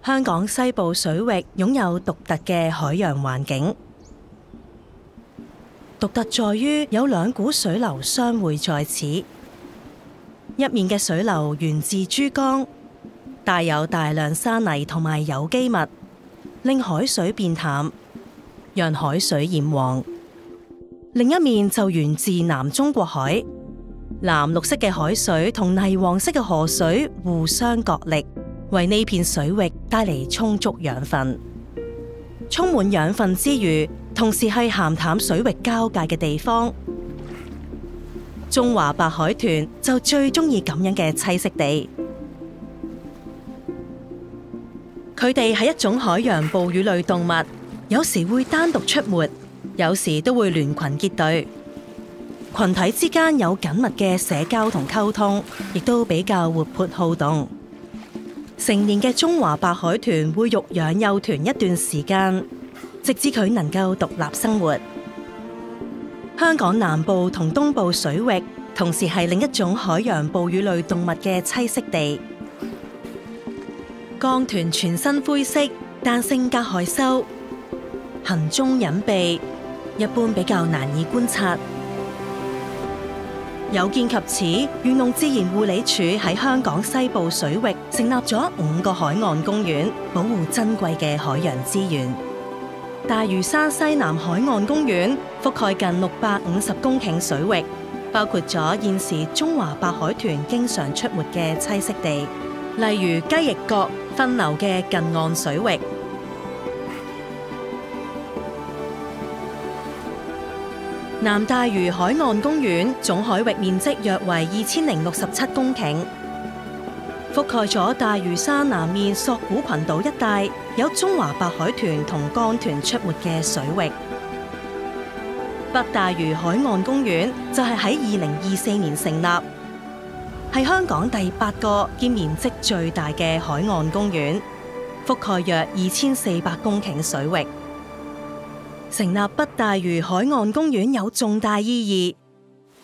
香港西部水域擁有獨特嘅海洋環境，獨特在於有兩股水流相會在此，一面嘅水流源自珠江，帶有大量沙泥同埋有機物，令海水變淡，讓海水染黃；另一面就源自南中國海，藍綠色嘅海水同泥黃色嘅河水互相角力，為呢片水域帶嚟充足養分。充滿養分之餘，同時係鹹淡水域交界嘅地方。中華白海豚就最中意咁樣嘅棲息地。佢哋係一種海洋哺乳類動物，有時會單獨出沒，有時都會聯群結隊。群體之間有緊密嘅社交同溝通，亦都比較活潑好動。成年嘅中華白海豚會育養幼豚一段時間，直至佢能夠獨立生活。香港南部同東部水域同時係另一種海洋哺乳類動物嘅棲息地。江豚全身灰色，但性格害羞，行蹤隱秘，一般比較難以觀察。有見及此，漁農自然護理署喺香港西部水域成立咗5個海岸公園，保護珍貴嘅海洋資源。大嶼山西南海岸公園覆蓋近650公頃水域，包括咗現時中華白海豚經常出沒嘅棲息地，例如雞翼角分流嘅近岸水域。南大嶼海岸公園總海域面積約為2067公頃，覆蓋咗大嶼山南面索罟群島一帶，有中華白海豚同江豚出沒嘅水域。北大嶼海岸公園就係喺2024年成立，係香港第8個兼面積最大嘅海岸公園，覆蓋約2400公頃水域。成立北大嶼海岸公園有重大意義，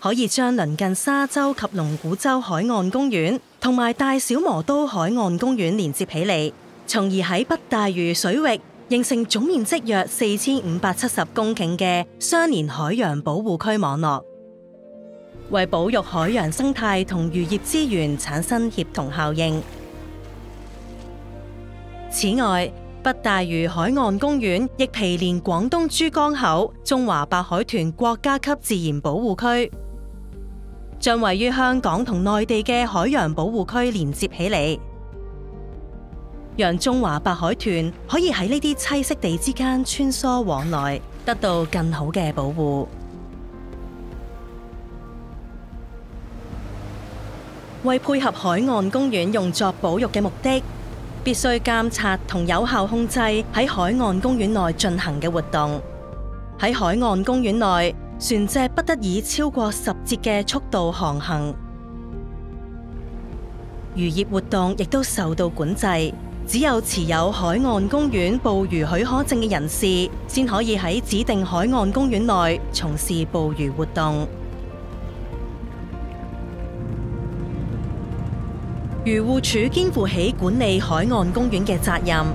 可以將鄰近沙洲及龍鼓洲海岸公園同埋大小磨刀海岸公園連接起嚟，從而喺北大嶼水域形成總面積約4570公頃嘅相連海洋保護區網絡，為保育海洋生態同漁業資源產生協同效應。此外，北大嶼海岸公園亦毗連廣東珠江口中華白海豚國家級自然保護區，將位於香港同內地嘅海洋保護區連接起嚟，讓中華白海豚可以喺呢啲棲息地之間穿梭往來，得到更好嘅保護。為配合海岸公園用作保育嘅目的，必須監察同有效控制喺海岸公園內進行嘅活動。喺海岸公園內，船隻不得以超過10節嘅速度航行。漁業活動亦都受到管制，只有持有海岸公園捕魚許可證嘅人士，先可以喺指定海岸公園內從事捕魚活動。漁護署肩負起管理海岸公園嘅責任，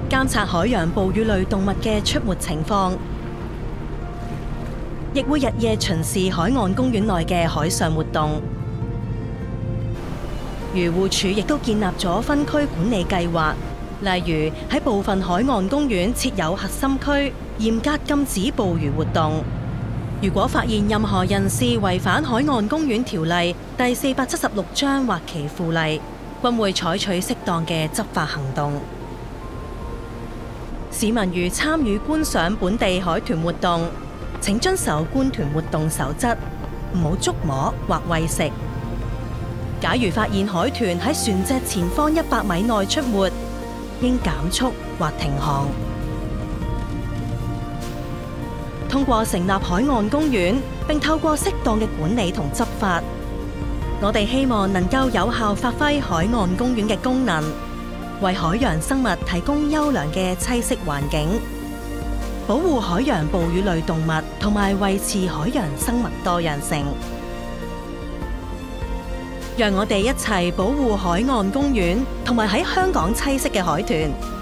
監察海洋哺乳類動物嘅出沒情況，亦會日夜巡視海岸公園內嘅海上活動。漁護署亦都建立咗分區管理計劃，例如喺部分海岸公園設有核心區，嚴格禁止捕魚活動。如果發現任何人士違反海岸公園條例第476章或其附例，均會採取適當嘅執法行動。市民如參與觀賞本地海豚活動，請遵守觀豚活動守則，唔好觸摸或餵食。假如發現海豚喺船隻前方100米內出沒，應減速或停航。通過成立海岸公園，並透過適當嘅管理同執法，我哋希望能夠有效發揮海岸公園嘅功能，為海洋生物提供優良嘅棲息環境，保護海洋哺乳類動物，同埋維持海洋生物多樣性。讓我哋一齊保護海岸公園同埋喺香港棲息嘅海豚。